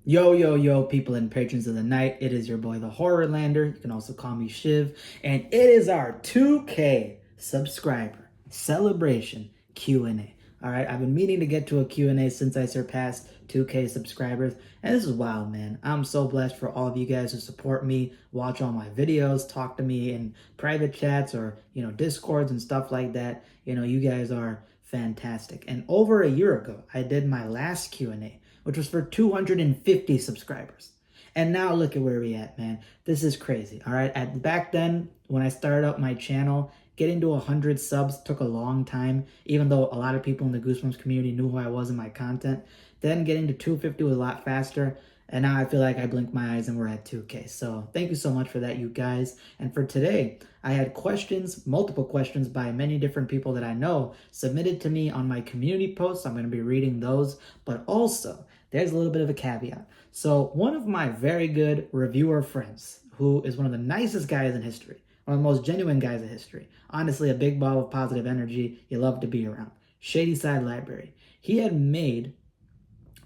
Yo, yo, yo, people and patrons of the night. It is your boy, the Horrorlander. You can also call me Shiv. And it is our 2K subscriber celebration Q&A. All right, I've been meaning to get to a Q&A since I surpassed 2K subscribers. And this is wild, man. I'm so blessed for all of you guys who support me, watch all my videos, talk to me in private chats or, Discords and stuff like that. You guys are fantastic. And over a year ago, I did my last Q&A, which was for 250 subscribers. And now look at where we at, man. This is crazy, all right? Back then, when I started up my channel, getting to 100 subs took a long time, even though a lot of people in the Goosebumps community knew who I was in my content. Then getting to 250 was a lot faster, and now I feel like I blinked my eyes and we're at 2K. So thank you so much for that, you guys. And for today, I had questions, multiple questions by many different people that I know submitted to me on my community posts. I'm going to be reading those, but also there's a little bit of a caveat. So one of my very good reviewer friends, who is one of the nicest guys in history, one of the most genuine guys in history, honestly, a big ball of positive energy you love to be around, Shady Side Library, he had made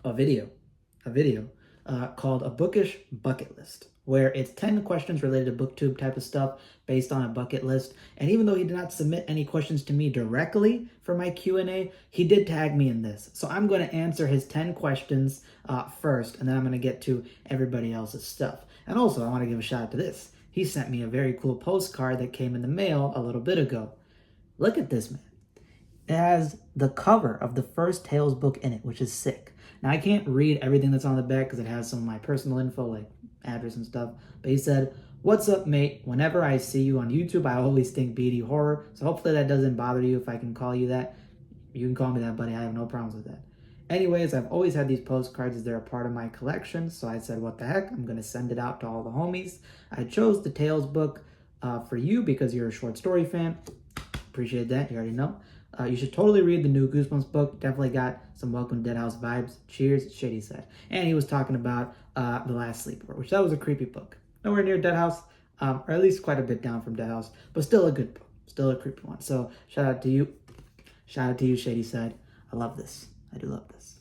a video called a Bookish bucket list, where it's 10 questions related to booktube type of stuff based on a bucket list. And even though he did not submit any questions to me directly for my Q&A, he did tag me in this. So I'm going to answer his 10 questions first, and then I'm going to get to everybody else's stuff. And also, I want to give a shout out to this. He sent me a very cool postcard that came in the mail a little bit ago. Look at this, man. It has the cover of the first Tales book in it, which is sick. Now, I can't read everything that's on the back because it has some of my personal info, like address and stuff. But he said, "What's up, mate? Whenever I see you on YouTube, I always think BD horror. So hopefully that doesn't bother you if I can call you that. You can call me that, buddy. I have no problems with that. Anyways, I've always had these postcards as they're a part of my collection. So I said, what the heck? I'm going to send it out to all the homies. I chose the Tales book for you because you're a short story fan. Appreciate that. You already know. You should totally read the new Goosebumps book. Definitely got some Welcome to Dead House vibes. Cheers, Shady said." And he was talking about The Last Sleepover, which that was a creepy book. Nowhere near Dead House, or at least quite a bit down from Dead House, but still a good book. Still a creepy one. So shout out to you. Shout out to you, Shady Side. I love this. I do love this.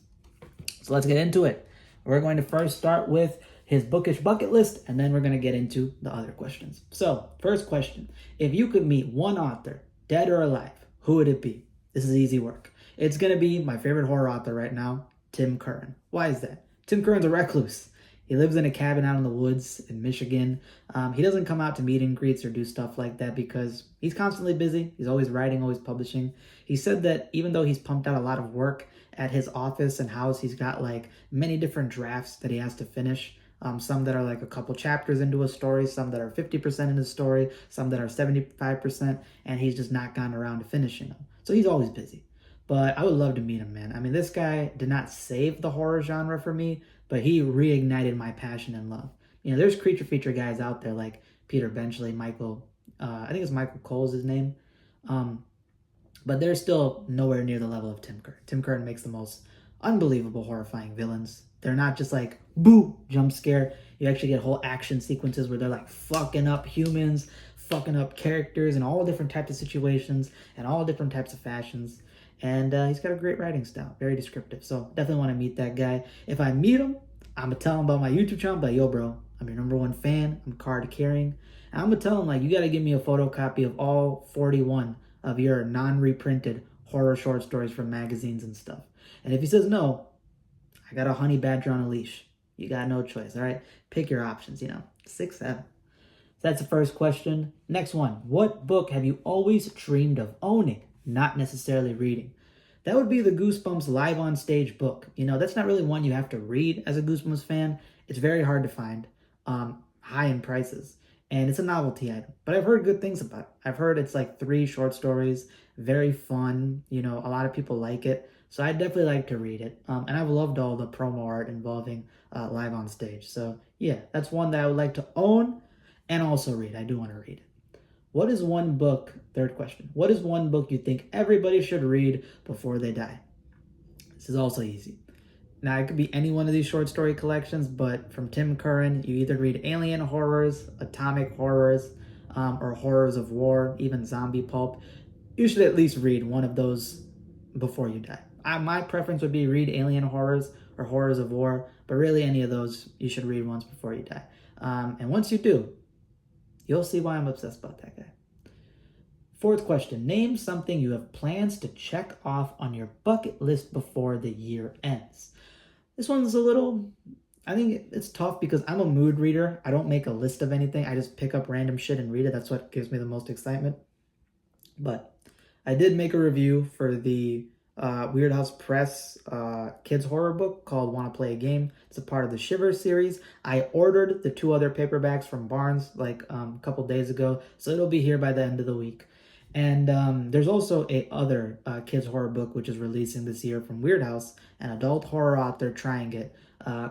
So let's get into it. We're going to first start with his bookish bucket list, and then we're going to get into the other questions. So, first question. If you could meet one author, dead or alive, who would it be? This is easy work. It's going to be my favorite horror author right now, Tim Curran. Why is that? Tim Curran's a recluse. He lives in a cabin out in the woods in Michigan. He doesn't come out to meet and greets or do stuff like that because he's constantly busy. He's always writing, always publishing. He said that even though he's pumped out a lot of work at his office and house, he's got like many different drafts that he has to finish. Some that are like a couple chapters into a story, some that are 50% in the story, some that are 75%, and he's just not gotten around to finishing them. So he's always busy. But I would love to meet him, man. I mean, this guy did not save the horror genre for me, but he reignited my passion and love. There's creature feature guys out there like Peter Benchley, I think it's Michael Cole's his name. But they're still nowhere near the level of Tim Curran. Tim Curran makes the most unbelievable, horrifying villains. They're not just like, boo, jump scare. You actually get whole action sequences where they're like fucking up humans, fucking up characters in all different types of situations and all different types of fashions. And he's got a great writing style, very descriptive. So definitely want to meet that guy. If I meet him, I'm going to tell him about my YouTube channel. But yo, bro, I'm your #1 fan. I'm card carrying. And I'm going to tell him, like, you got to give me a photocopy of all 41 of your non-reprinted horror short stories from magazines and stuff. And if he says no, I got a honey badger on a leash. You got no choice, all right? Pick your options, 6, 7. So that's the first question. Next one. What book have you always dreamed of owning, not necessarily reading? That would be the Goosebumps live on stage book. That's not really one you have to read as a Goosebumps fan. It's very hard to find, high in prices. And it's a novelty item. But I've heard good things about it. I've heard it's like 3 short stories, very fun. A lot of people like it. So I'd definitely like to read it. And I've loved all the promo art involving live on stage. So yeah, that's one that I would like to own and also read. I do want to read it. What is one book, third question, what is one book you think everybody should read before they die? This is also easy. Now, it could be any one of these short story collections, but from Tim Curran, you either read alien horrors, atomic horrors, or horrors of war, even zombie pulp. You should at least read one of those before you die. My preference would be read alien horrors or Horrors of War, but really any of those you should read once before you die. And once you do, you'll see why I'm obsessed about that guy. Fourth question, name something you have plans to check off on your bucket list before the year ends. This one's a little, I think it's tough because I'm a mood reader. I don't make a list of anything. I just pick up random shit and read it. That's what gives me the most excitement. But I did make a review for the Weird House Press kids horror book called Want to Play a Game. It's a part of the Shiver series. I ordered the 2 other paperbacks from Barnes like a couple days ago, so it'll be here by the end of the week. And there's also a other kids horror book which is releasing this year from Weird House, an adult horror author trying it,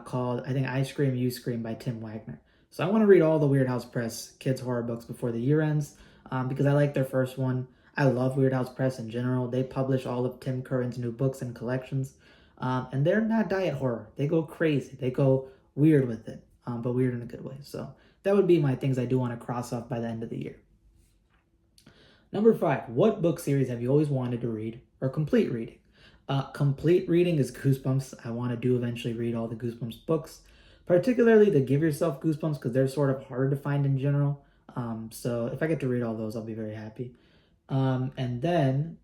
called, I think, I Scream, You Scream by Tim Wagner. So I want to read all the Weird House Press kids horror books before the year ends because I like their first one. I love Weird House Press in general. They publish all of Tim Curran's new books and collections. And they're not diet horror. They go crazy. They go weird with it, but weird in a good way. So that would be my things I do want to cross off by the end of the year. Number 5, what book series have you always wanted to read or complete reading? Complete reading is Goosebumps. I want to do eventually read all the Goosebumps books, particularly the Give Yourself Goosebumps because they're sort of hard to find in general. So if I get to read all those, I'll be very happy. And then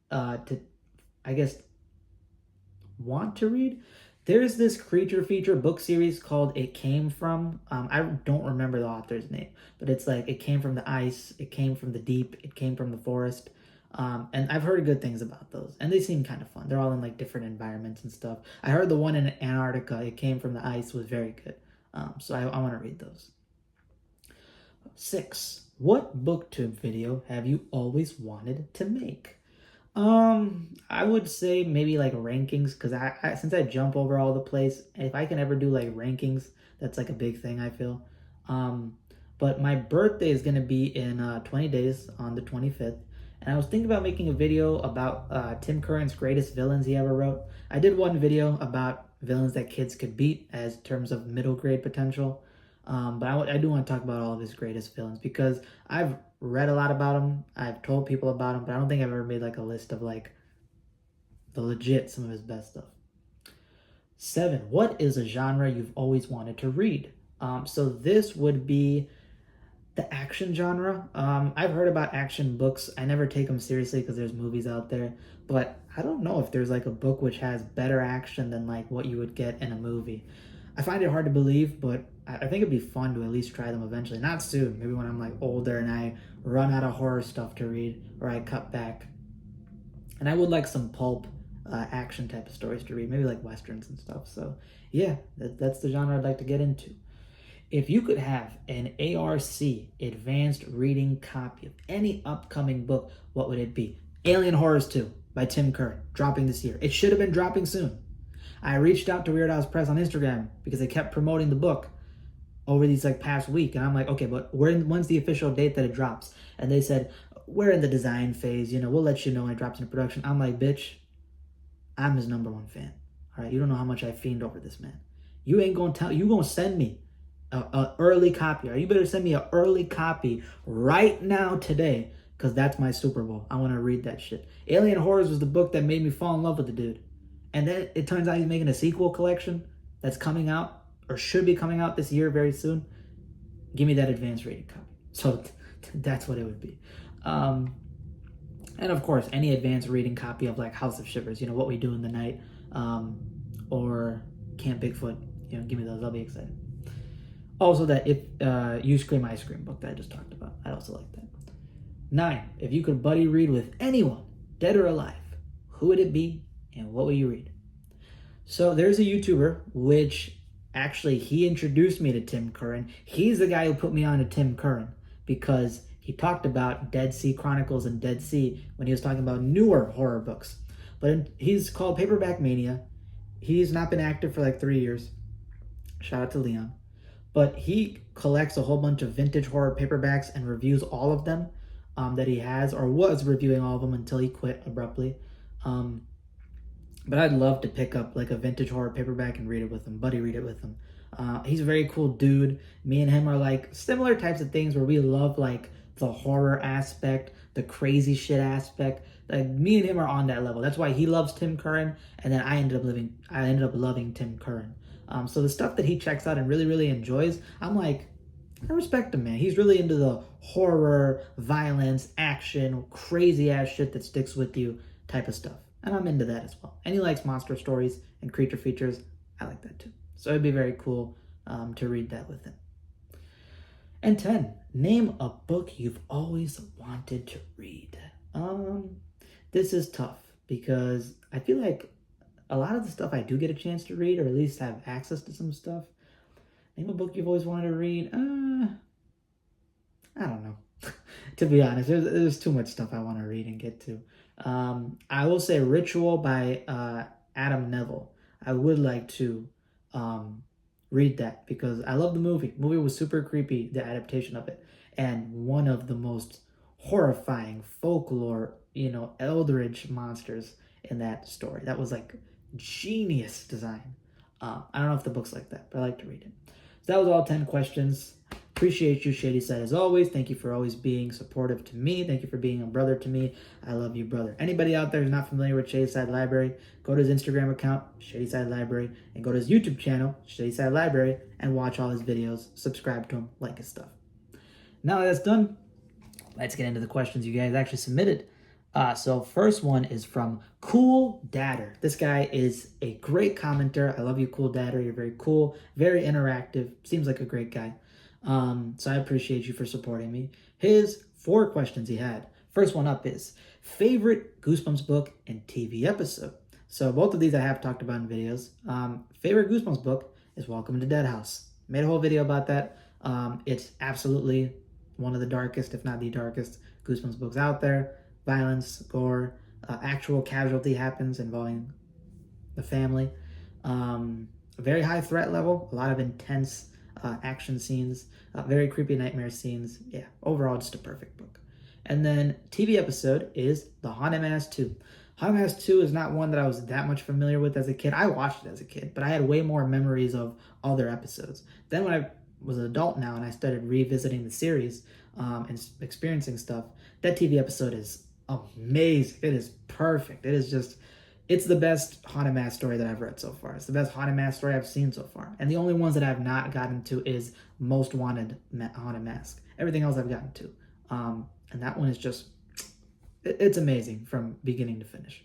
want to read, there's this creature feature book series called It Came From. I don't remember the author's name, but it's like it came from the ice, it came from the deep, it came from the forest. And I've heard good things about those, and they seem kind of fun. They're all in like different environments and stuff. I heard the one in Antarctica, It Came From the Ice, was very good. So I want to read those. 6, what booktube video have you always wanted to make? I would say maybe like rankings, because I since I jump over all the place, if I can ever do like rankings, that's like a big thing, I feel. But my birthday is gonna be in 20 days on the 25th, and I was thinking about making a video about Tim Curran's greatest villains he ever wrote. I did one video about villains that kids could beat as terms of middle grade potential. But I do want to talk about all of his greatest villains because I've read a lot about him. I've told people about him, but I don't think I've ever made like a list of like some of his best stuff. 7, what is a genre you've always wanted to read? So this would be the action genre. I've heard about action books. I never take them seriously because there's movies out there, but I don't know if there's like a book which has better action than like what you would get in a movie. I find it hard to believe, but I think it'd be fun to at least try them eventually. Not soon, maybe when I'm like older and I run out of horror stuff to read, or I cut back. And I would like some pulp action type of stories to read, maybe like westerns and stuff. So yeah, that's the genre I'd like to get into. If you could have an ARC advanced reading copy of any upcoming book, what would it be? Alien Horrors 2 by Tim Curran, dropping this year. It should have been dropping soon. I reached out to Weird House Press on Instagram because they kept promoting the book over these like past week. And I'm like, okay, but when's the official date that it drops? And they said, we're in the design phase. We'll let you know when it drops into production. I'm like, bitch, I'm his #1 fan. All right, you don't know how much I fiend over this man. You ain't gonna tell, you gonna send me a early copy. Or you better send me an early copy right now today because that's my Super Bowl. I want to read that shit. Alien Horrors was the book that made me fall in love with the dude. And then it turns out he's making a sequel collection that's coming out, or should be coming out this year very soon. Give me that advanced rated copy. So that's what it would be. And of course, any advanced reading copy of like House of Shivers, What We Do in the Night, or Camp Bigfoot, give me those. I'll be excited. Also that You Scream, I Scream book that I just talked about. I'd also like that. 9, if you could buddy read with anyone, dead or alive, who would it be? And what will you read? So there's a YouTuber, which actually he introduced me to Tim Curran. He's the guy who put me on to Tim Curran because he talked about Dead Sea Chronicles and Dead Sea when he was talking about newer horror books. But he's called Paperback Mania. He's not been active for like 3 years. Shout out to Leon. But he collects a whole bunch of vintage horror paperbacks and reviews all of them that he has, or was reviewing all of them until he quit abruptly. But I'd love to pick up like a vintage horror paperback and read it with him, buddy read it with him. He's a very cool dude. Me and him are like similar types of things where we love like the horror aspect, the crazy shit aspect. Like me and him are on that level. That's why he loves Tim Curran, and then I ended up loving Tim Curran. So the stuff that he checks out and really, really enjoys, I'm like, I respect him, man. He's really into the horror, violence, action, crazy ass shit that sticks with you type of stuff. And I'm into that as well. And he likes monster stories and creature features. I like that too. So it'd be very cool to read that with him. And 10, name a book you've always wanted to read. This is tough because I feel like a lot of the stuff I do get a chance to read, or at least have access to some stuff. Name a book you've always wanted to read. I don't know. To be honest, there's too much stuff I want to read and get to. I will say Ritual by Adam Neville. I would like to read that because I love the movie. The movie was super creepy, the adaptation of it. And one of the most horrifying folklore, eldritch monsters in that story. That was like genius design. I don't know if the book's like that, but I like to read it. So that was all 10 questions. Appreciate you, Shady Side, as always. Thank you for always being supportive to me. Thank you for being a brother to me. I love you, brother. Anybody out there who's not familiar with Shady Side Library, go to his Instagram account, Shady Side Library, and go to his YouTube channel, Shady Side Library, and watch all his videos. Subscribe to him, like his stuff. Now that that's done, let's get into the questions you guys actually submitted. So first one is from Cool Dadder. This guy is a great commenter. I love you, Cool Dadder. You're very cool, very interactive. Seems like a great guy. So I appreciate you for supporting me. His 4 questions he had. First one up is favorite Goosebumps book and TV episode. So both of these I have talked about in videos. Favorite Goosebumps book is Welcome to Dead House. Made a whole video about that. It's absolutely one of the darkest, if not the darkest, Goosebumps books out there. Violence, gore, actual casualty happens involving the family. A very high threat level, a lot of intense action scenes, very creepy nightmare scenes. Yeah, overall just a perfect book. And then TV episode is The Haunted Mask 2. Haunted Mask 2 is not one that I was that much familiar with as a kid. I watched it as a kid, but I had way more memories of other episodes. Then when I was an adult now and I started revisiting the series and experiencing stuff, that TV episode is amazing. It is perfect. It's the best Haunted Mask story that I've read so far. It's the best Haunted Mask story I've seen so far. And the only ones that I've not gotten to is Most Wanted Haunted Mask. Everything else I've gotten to. And that one is just, it's amazing from beginning to finish.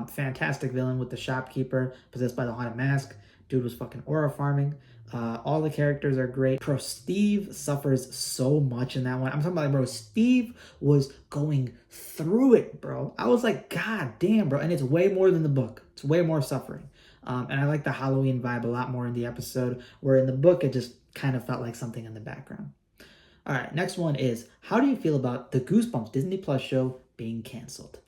Fantastic villain with the shopkeeper possessed by the Haunted Mask. Dude was fucking aura farming. All the characters are great. Bro, Steve suffers so much in that one. I'm talking about, bro, Steve was going through it, bro. I was like, God damn, bro. And it's way more than the book. It's way more suffering. And I like the Halloween vibe a lot more in the episode, where in the book, it just kind of felt like something in the background. All right, next one is, how do you feel about the Goosebumps Disney Plus show being canceled?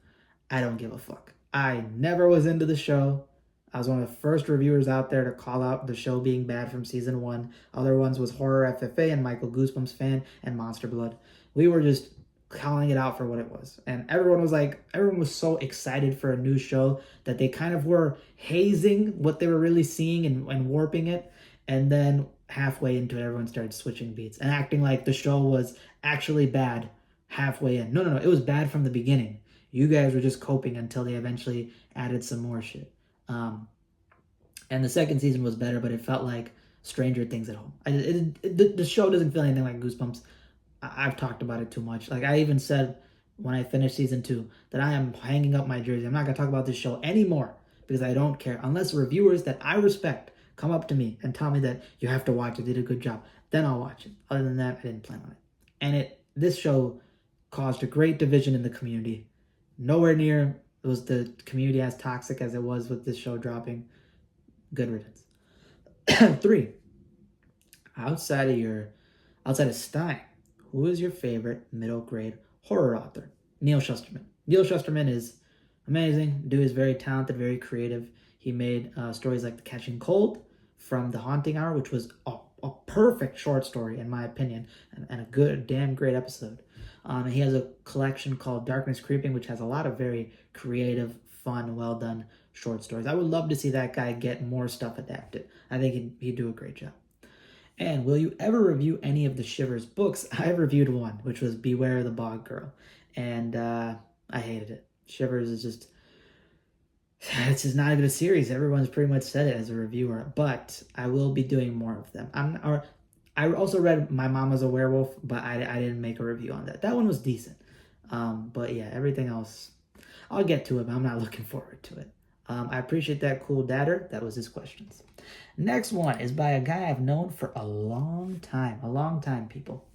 I don't give a fuck. I never was into the show. I was one of the first reviewers out there to call out the show being bad from season 1. Other ones was Horror FFA and Michael Goosebumps Fan and Monster Blood. We were just calling it out for what it was. And everyone was so excited for a new show that they kind of were hazing what they were really seeing and warping it. And then halfway into it, everyone started switching beats and acting like the show was actually bad halfway in. No, it was bad from the beginning. You guys were just coping until they eventually added some more shit. And the second season was better, but it felt like Stranger Things at home. The show doesn't feel anything like Goosebumps. I've talked about it too much. Like I even said when I finished season 2 that I am hanging up my jersey. I'm not going to talk about this show anymore because I don't care. Unless reviewers that I respect come up to me and tell me that you have to watch it, did a good job, then I'll watch it. Other than that, I didn't plan on it. And this show caused a great division in the community. Nowhere near was the community as toxic as it was with this show dropping. Good riddance. 3. Outside of Stein, who is your favorite middle grade horror author? Neil Shusterman. Neil Shusterman is amazing. Dude is very talented, very creative. He made stories like The Catching Cold, From the Haunting Hour, which was a perfect short story in my opinion, and a good, damn great episode. He has a collection called Darkness Creeping, which has a lot of very creative, fun, well done short stories. I would love to see that guy get more stuff adapted. I think he'd do a great job. And will you ever review any of the Shivers books? I reviewed one, which was Beware the Bog Girl, and I hated it. Shivers is just, it's just not a good series. Everyone's pretty much said it as a reviewer, but I will be doing more of them. I also read My Mama's a Werewolf, but I didn't make a review on that. That one was decent. But yeah, everything else, I'll get to it, but I'm not looking forward to it. I appreciate that, Cool Datter. That was his questions. Next one is by a guy I've known for a long time, people,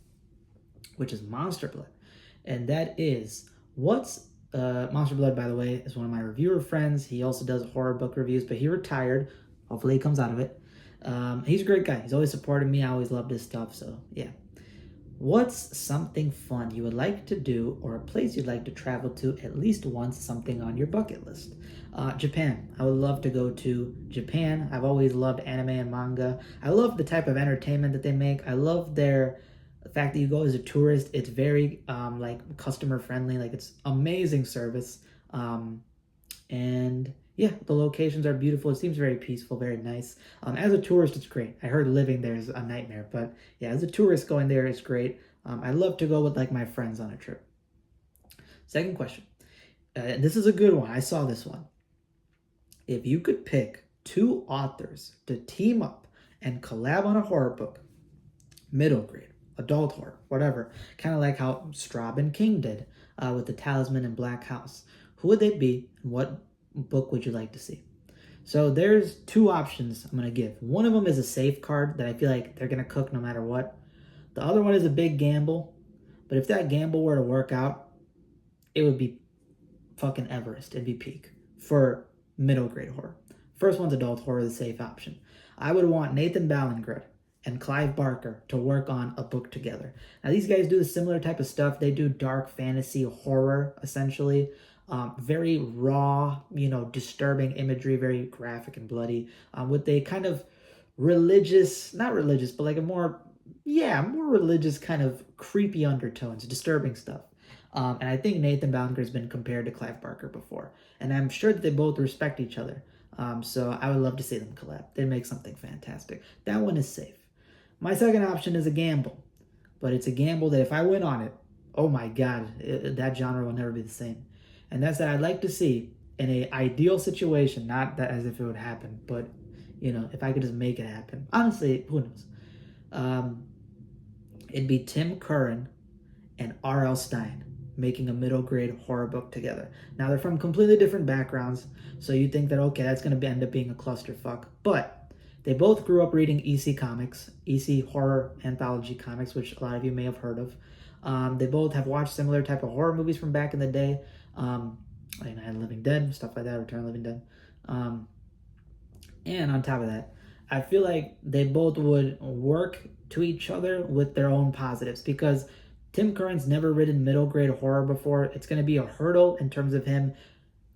which is Monster Blood. And that is, what's Monster Blood, by the way, is one of my reviewer friends. He also does horror book reviews, but he retired. Hopefully he comes out of it. He's a great guy. He's always supported me. I always loved his stuff, so yeah. What's something fun you would like to do, or a place you'd like to travel to at least once, something on your bucket list? Japan. I would love to go to Japan. I've always loved anime and manga. I love the type of entertainment that they make. I love the fact that you go as a tourist. It's very like customer friendly. Like, it's amazing service. And yeah, the locations are beautiful. It seems very peaceful, very nice. As a tourist, it's great. I heard living there is a nightmare, but yeah, as a tourist, going there is great. I'd love to go with like my friends on a trip. Second question. This is a good one. I saw this one. If you could pick two authors to team up and collab on a horror book, middle grade, adult horror, whatever, kind of like how Straub and King did with The Talisman and Black House, who would they be, and what book would you like to see? So there's two options I'm going to give. One of them is a safe card that I feel like they're going to cook no matter what. The other one is a big gamble, but if that gamble were to work out, it would be fucking Everest. It'd be peak for middle grade horror. First one's adult horror, the safe option. I would want Nathan Ballingrud and Clive Barker to work on a book together. Now, these guys do the similar type of stuff. They do dark fantasy horror, essentially. Very raw, disturbing imagery, very graphic and bloody, with a kind of religious, not religious, but like a more religious kind of creepy undertones, disturbing stuff. And I think Nathan Ballinger has been compared to Clive Barker before. And I'm sure that they both respect each other. So I would love to see them collab. They make something fantastic. That one is safe. My second option is a gamble. But it's a gamble that if I win on it, oh my God, that genre will never be the same. And that's that I'd like to see in an ideal situation, not that as if it would happen, but, if I could just make it happen. Honestly, who knows? It'd be Tim Curran and R.L. Stine making a middle grade horror book together. Now, they're from completely different backgrounds, so you think that, okay, that's going to end up being a clusterfuck. But they both grew up reading EC comics, EC horror anthology comics, which a lot of you may have heard of. They both have watched similar type of horror movies from back in the day. Like Night of the Living Dead, stuff like that, Return of the Living Dead. And on top of that, I feel like they both would work to each other with their own positives, because Tim Curran's never written middle grade horror before. It's going to be a hurdle in terms of him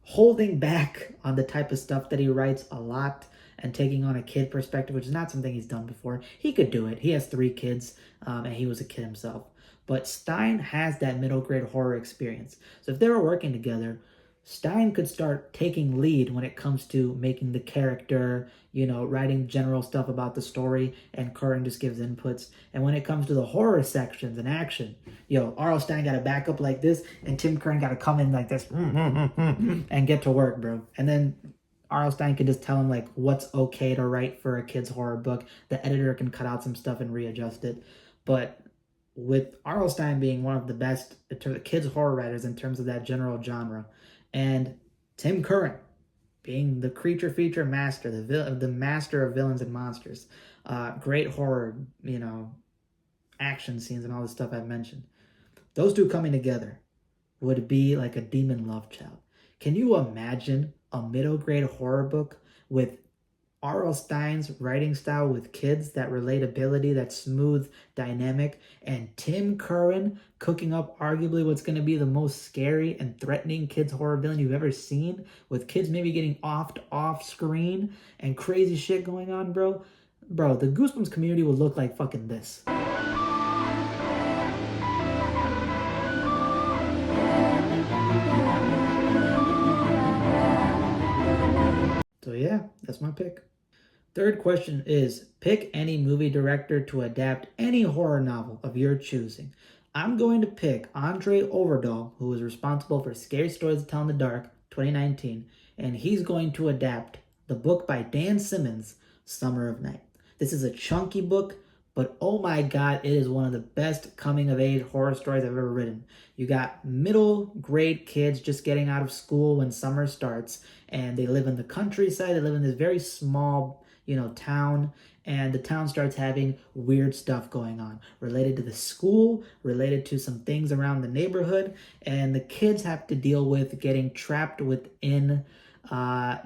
holding back on the type of stuff that he writes a lot and taking on a kid perspective, which is not something he's done before. He could do it. He has 3 kids, and he was a kid himself. But Stein has that middle grade horror experience. So if they were working together, Stein could start taking lead when it comes to making the character, writing general stuff about the story, and Curran just gives inputs. And when it comes to the horror sections and action, R.L. Stein got to back up like this, and Tim Curran got to come in like this and get to work, bro. And then R.L. Stein can just tell him like what's okay to write for a kid's horror book. The editor can cut out some stuff and readjust it. But with R.L. Stein being one of the best kids horror writers in terms of that general genre, and Tim Curran being the creature feature master, the master of villains and monsters, great horror, action scenes and all the stuff I've mentioned. Those two coming together would be like a demon love child. Can you imagine a middle grade horror book with R.L. Stein's writing style with kids, that relatability, that smooth dynamic, and Tim Curran cooking up arguably what's going to be the most scary and threatening kids horror villain you've ever seen, with kids maybe getting offed off screen and crazy shit going on, bro? Bro, the Goosebumps community would look like fucking this. So yeah, that's my pick. Third question is, pick any movie director to adapt any horror novel of your choosing. I'm going to pick Andre Overdahl, who was responsible for Scary Stories to Tell in the Dark 2019, and he's going to adapt the book by Dan Simmons, Summer of Night. This is a chunky book, but oh my god, it is one of the best coming of age horror stories I've ever written. You got middle grade kids just getting out of school when summer starts, and they live in the countryside. They live in this very small, town, and the town starts having weird stuff going on related to the school, related to some things around the neighborhood, and the kids have to deal with getting trapped within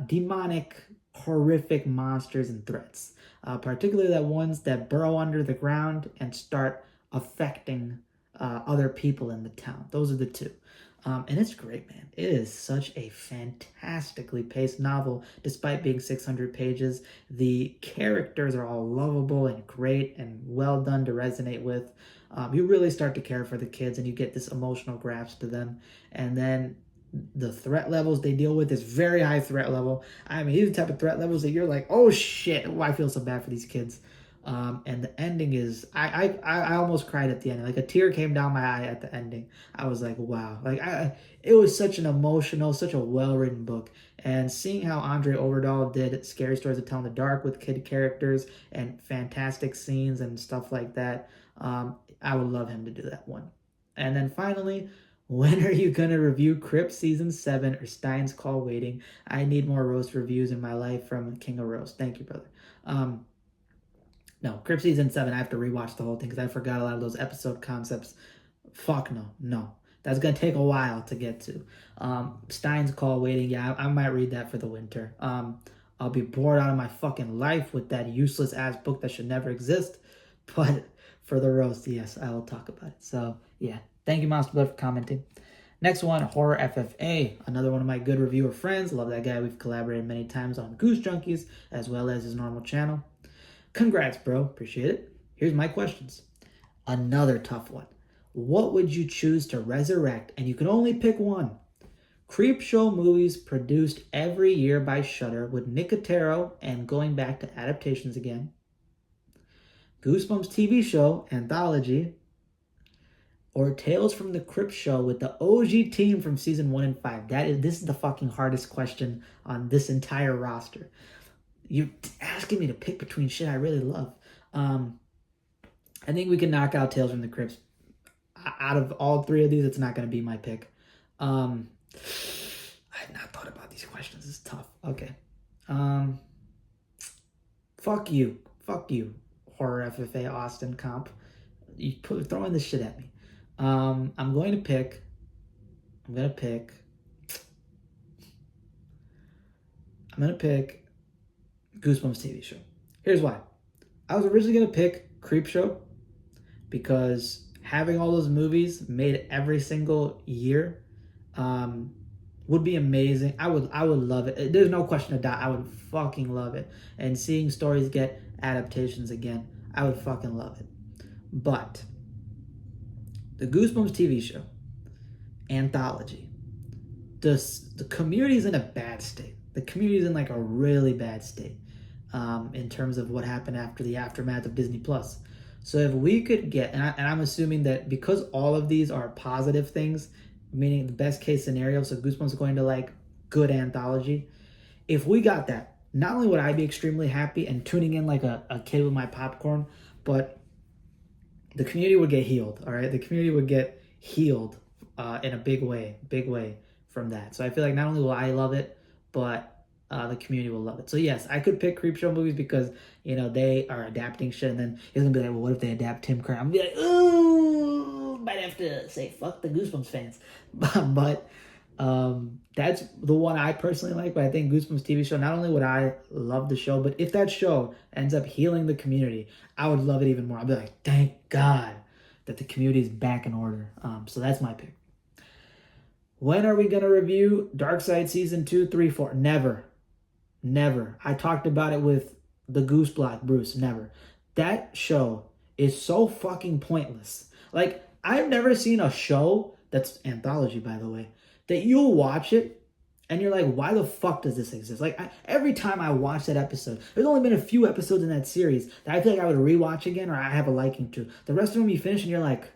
demonic, horrific monsters and threats, particularly the ones that burrow under the ground and start affecting other people in the town. Those are the two. And it's great, man. It is such a fantastically paced novel, despite being 600 pages. The characters are all lovable and great and well done to resonate with. You really start to care for the kids, and you get this emotional grasp to them. And then the threat levels they deal with is very high threat level. I mean, these are the type of threat levels that you're like, oh shit, I feel so bad for these kids. And the ending is, I almost cried at the end. Like a tear came down my eye at the ending. I was like, wow. It was such an emotional, such a well-written book. And seeing how Andre Overdahl did Scary Stories to Tell in the Dark with kid characters and fantastic scenes and stuff like that, I would love him to do that one. And then finally, when are you going to review Crypt Season 7 or Stein's Call Waiting? I need more roast reviews in my life from King of Roast. Thank you, brother. No, Crypt Season 7, I have to rewatch the whole thing because I forgot a lot of those episode concepts. Fuck no. That's going to take a while to get to. Stein's Call Waiting, yeah, I might read that for the winter. I'll be bored out of my fucking life with that useless-ass book that should never exist. But for the roast, yes, I will talk about it. So, yeah. Thank you, Monster Blood, for commenting. Next one, Horror FFA, another one of my good reviewer friends. Love that guy. We've collaborated many times on Goose Junkies, as well as his normal channel. Congrats, bro. Appreciate it. Here's my questions. Another tough one. What would you choose to resurrect? And you can only pick one. Creepshow movies produced every year by Shudder with Nicotero and going back to adaptations again. Goosebumps TV show, anthology, or Tales from the Crypt Show with the OG team from season 1 and 5. This is the fucking hardest question on this entire roster. You're asking me to pick between shit I really love. I think we can knock out Tales from the Crypt. Out of all three of these, it's not going to be my pick. I have not thought about these questions. It's tough. Okay. Fuck you, Horror FFA Austin comp. You throwing this shit at me. I'm going to pick Goosebumps TV show. Here's why. I was originally going to pick Creepshow because having all those movies made every single year would be amazing. I would love it. There's no question of doubt. I would fucking love it. And seeing stories get adaptations again, I would fucking love it. But the Goosebumps TV show, anthology, the community's in a bad state. The community's in like a really bad state in terms of what happened after the aftermath of Disney Plus. So if we could get, and I'm assuming that because all of these are positive things, meaning the best case scenario, so Goosebumps is going to like good anthology. If we got that, not only would I be extremely happy and tuning in like a kid with my popcorn, but the community would get healed, all right? The community would get healed in a big way from that. So I feel like not only will I love it, but the community will love it. So yes, I could pick Creepshow movies because, they are adapting shit, and then it's going to be like, well, what if they adapt Tim Curry? I'm going to be like, ooh, might have to say, fuck the Goosebumps fans. But that's the one I personally like, but I think Goosebumps TV show, not only would I love the show, but if that show ends up healing the community, I would love it even more. I'd be like, thank God that the community is back in order. So that's my pick. When are we going to review Dark Side Season 2, 3, 4? Never. I talked about it with the Goose Block, Bruce. Never. That show is so fucking pointless. Like, I've never seen a show that's anthology, by the way, that you'll watch it and you're like, why the fuck does this exist? Like, every time I watch that episode, there's only been a few episodes in that series that I feel like I would rewatch again or I have a liking to. The rest of them you finish and you're like,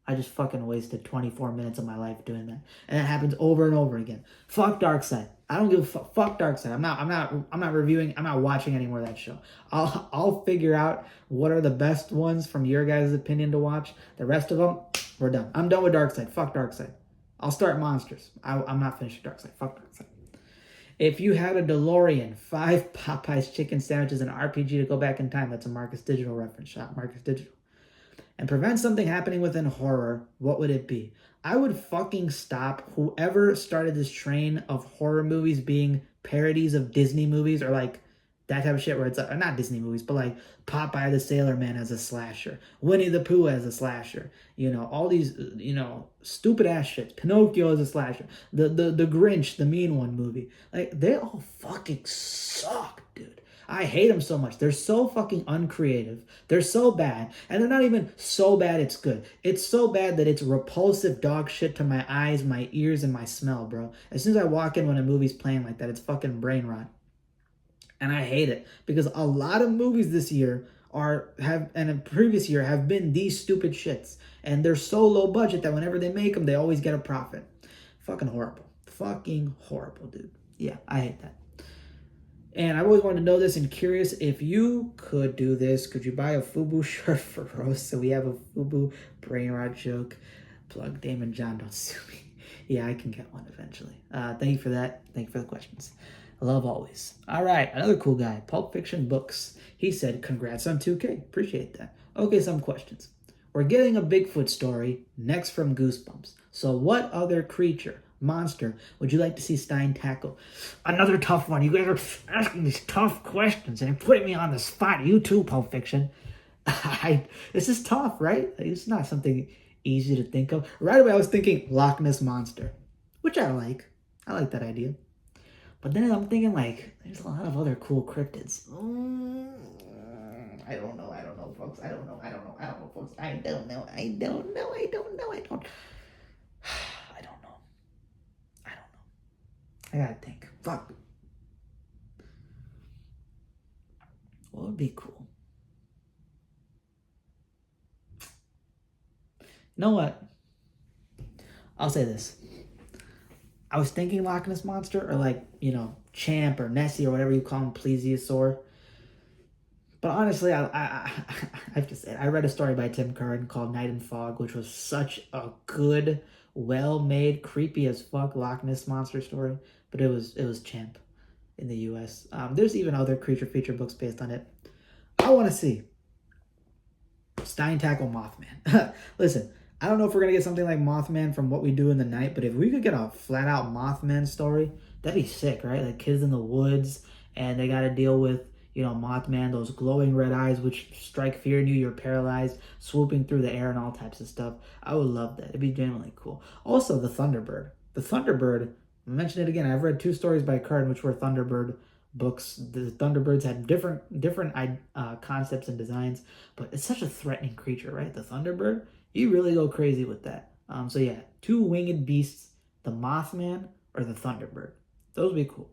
I just fucking wasted 24 minutes of my life doing that. And it happens over and over again. Fuck Darkseid. I don't give a fuck. Fuck Darkseid. I'm not reviewing, I'm not watching any more of that show. I'll figure out what are the best ones from your guys' opinion to watch. The rest of them, we're done. I'm done with Darkseid. Fuck Darkseid. I'll start Monsters. I'm not finishing Darkseid. Fuck Darkseid. If you had a DeLorean, 5 Popeyes chicken sandwiches, and an RPG to go back in time, that's a Marcus Digital reference. Shot Marcus Digital. And prevent something happening within horror, what would it be? I would fucking stop whoever started this train of horror movies being parodies of Disney movies, or like that type of shit where it's like, not Disney movies, but like Popeye the Sailor Man as a slasher, Winnie the Pooh as a slasher, all these, stupid ass shit, Pinocchio as a slasher, the Grinch, the Mean One movie. Like, they all fucking suck, dude. I hate them so much. They're so fucking uncreative. They're so bad. And they're not even so bad it's good. It's so bad that it's repulsive dog shit to my eyes, my ears, and my smell, bro. As soon as I walk in when a movie's playing like that, it's fucking brain rot. And I hate it because a lot of movies this year and in previous year have been these stupid shits. And they're so low budget that whenever they make them, they always get a profit. Fucking horrible. Fucking horrible, dude. Yeah, I hate that. And I always wanted to know this and curious, if you could do this, could you buy a FUBU shirt for Rose? So we have a FUBU brain rot joke. Plug Damon John, don't sue me. Yeah, I can get one eventually. Thank you for that. Thank you for the questions. Love always. All right, another cool guy, Pulp Fiction Books. He said, congrats on 2K. Appreciate that. Okay, some questions. We're getting a Bigfoot story next from Goosebumps. So what other creature, monster, would you like to see Stein tackle? Another tough one. You guys are asking these tough questions and putting me on the spot. You too, Pulp Fiction. This is tough, right? It's not something easy to think of. Right away, I was thinking Loch Ness Monster, which I like. I like that idea. But then I'm thinking, like, there's a lot of other cool cryptids. I don't know, folks. I don't know, folks. I don't know. I gotta think. Fuck. What would be cool? You know what? I'll say this. I was thinking Loch Ness Monster, or like, Champ or Nessie or whatever you call him, Plesiosaur. But honestly, I have to say, I read a story by Tim Curran called Night and Fog, which was such a good, well-made, creepy as fuck Loch Ness Monster story. But it was Champ in the U.S. There's even other creature feature books based on it. I want to see Stein tackle Mothman. Listen, I don't know if we're going to get something like Mothman from What We Do in the Night, but if we could get a flat-out Mothman story, that'd be sick, right? Like kids in the woods, and they got to deal with, Mothman, those glowing red eyes which strike fear in you, you're paralyzed, swooping through the air and all types of stuff. I would love that. It'd be genuinely cool. Also, the Thunderbird. The Thunderbird, I mentioned it again, I've read 2 stories by Curran, which were Thunderbird books. The Thunderbirds had different concepts and designs, but it's such a threatening creature, right? The Thunderbird, you really go crazy with that. So yeah, 2 winged beasts, the Mothman or the Thunderbird. Those would be cool.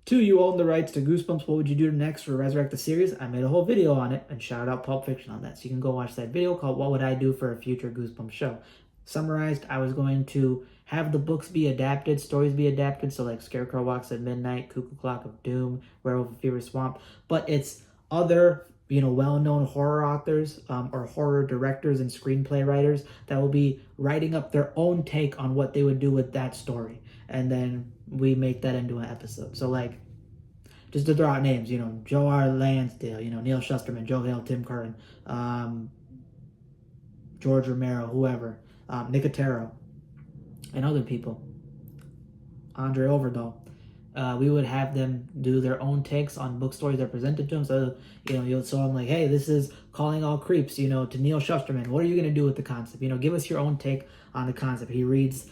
2, you own the rights to Goosebumps. What would you do next for Resurrect the Series? I made a whole video on it and shout out Pulp Fiction on that. So you can go watch that video called What Would I Do for a Future Goosebumps Show. Summarized, I was going to have the books be adapted, stories be adapted. So like Scarecrow Walks at Midnight, Cuckoo Clock of Doom, Werewolf of Fever Swamp. But it's other well-known horror authors or horror directors and screenplay writers that will be writing up their own take on what they would do with that story. And then we make that into an episode. So like, just to throw out names, Joe R. Lansdale, Neil Shusterman, Joe Hill, Tim Curran, George Romero, whoever, Nicotero, and other people, Andre Overdahl. We would have them do their own takes on book stories that are presented to them. So, so I'm like, hey, this is Calling All Creeps, to Neil Shusterman. What are you going to do with the concept? Give us your own take on the concept. He reads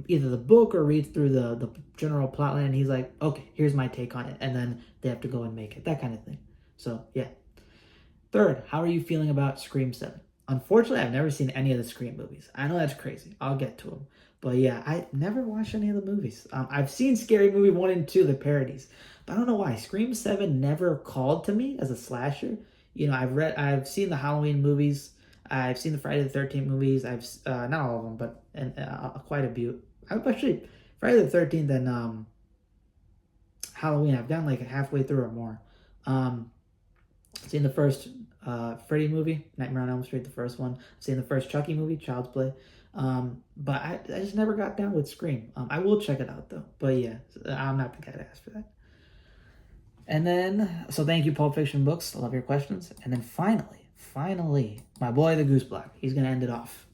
either the book or reads through the general plotline, and he's like, okay, here's my take on it. And then they have to go and make it, that kind of thing. So, yeah. 3rd, how are you feeling about Scream 7? Unfortunately, I've never seen any of the Scream movies. I know that's crazy. I'll get to them. But yeah, I never watched any of the movies. I've seen Scary Movie 1 and 2, the parodies. But I don't know why. Scream 7 never called to me as a slasher. I've seen the Halloween movies. I've seen the Friday the 13th movies. I've not all of them, but quite a few. I've actually Friday the 13th and Halloween. I've gotten like halfway through or more. Seen the first Freddy movie, Nightmare on Elm Street, the first one. Seen the first Chucky movie, Child's Play. But I just never got down with Scream. I will check it out though. But yeah, I'm not the guy to ask for that. And then, so thank you, Pulp Fiction Books. I love your questions. And then finally, my boy, the Goose Block. He's going to end it off.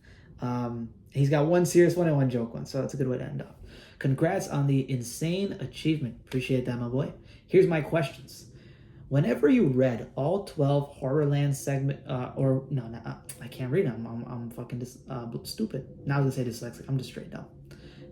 He's got one serious one and one joke one, so that's a good way to end off. Congrats on the insane achievement. Appreciate that, my boy. Here's my questions. Whenever you read all 12 Horrorland segment, I can't read them. I'm fucking stupid. Now I was going to say dyslexic. I'm just straight up.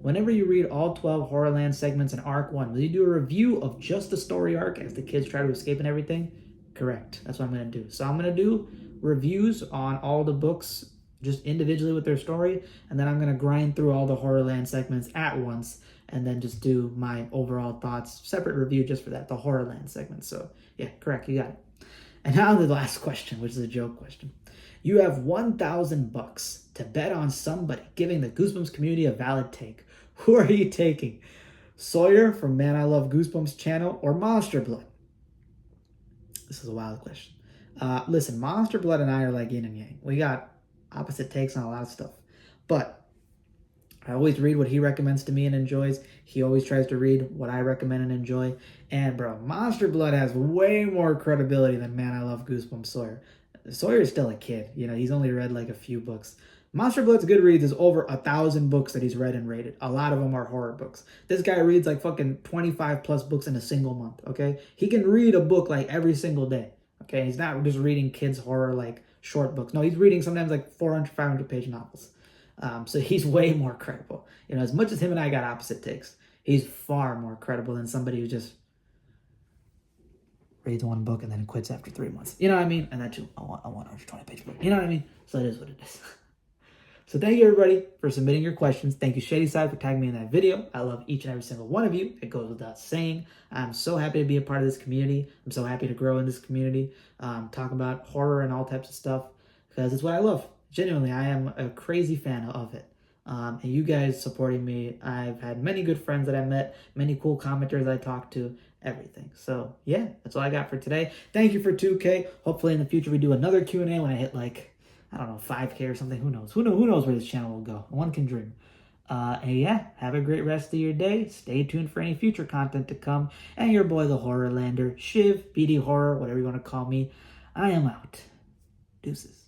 Whenever you read all 12 Horrorland segments in Arc 1, will you do a review of just the story arc as the kids try to escape and everything? Correct. That's what I'm going to do. So I'm going to do reviews on all the books just individually with their story, and then I'm going to grind through all the Horrorland segments at once and then just do my overall thoughts, separate review just for that, the Horrorland segment. So yeah, correct. You got it. And now the last question, which is a joke question. You have $1,000 to bet on somebody giving the Goosebumps community a valid take. Who are you taking? Sawyer from Man I Love Goosebumps channel or Monster Blood? This is a wild question. Listen, Monster Blood and I are like yin and yang. We got opposite takes on a lot of stuff. But I always read what he recommends to me and enjoys. He always tries to read what I recommend and enjoy. And bro, Monster Blood has way more credibility than Man I Love Goosebumps Sawyer. Sawyer's still a kid. You know, he's only read like a few books. Monster Blood's Goodreads is over 1,000 books that he's read and rated. A lot of them are horror books. This guy reads like fucking 25 plus books in a single month, okay? He can read a book like every single day, okay? He's not just reading kids' horror like short books. No, he's reading sometimes like 400, 500 page novels. So he's way more credible. You know, as much as him and I got opposite takes, he's far more credible than somebody who just reads one book and then quits after 3 months. You know what I mean? And that too, I want 120 page book. You know what I mean? So it is what it is. So thank you everybody for submitting your questions. Thank you Shady Side for tagging me in that video. I love each and every single one of you. It goes without saying. I'm so happy to be a part of this community. I'm so happy to grow in this community. Talk about horror and all types of stuff because it's what I love. Genuinely, I am a crazy fan of it. And you guys supporting me. I've had many good friends that I met, many cool commenters I talked to, everything. So yeah, that's all I got for today. Thank you for 2K. Hopefully in the future we do another Q&A when I hit like, I don't know, 5K or something. Who knows? Who knows where this channel will go? One can dream. And yeah, have a great rest of your day. Stay tuned for any future content to come. And your boy, the Horrorlander, Shiv, BD Horror, whatever you want to call me. I am out. Deuces.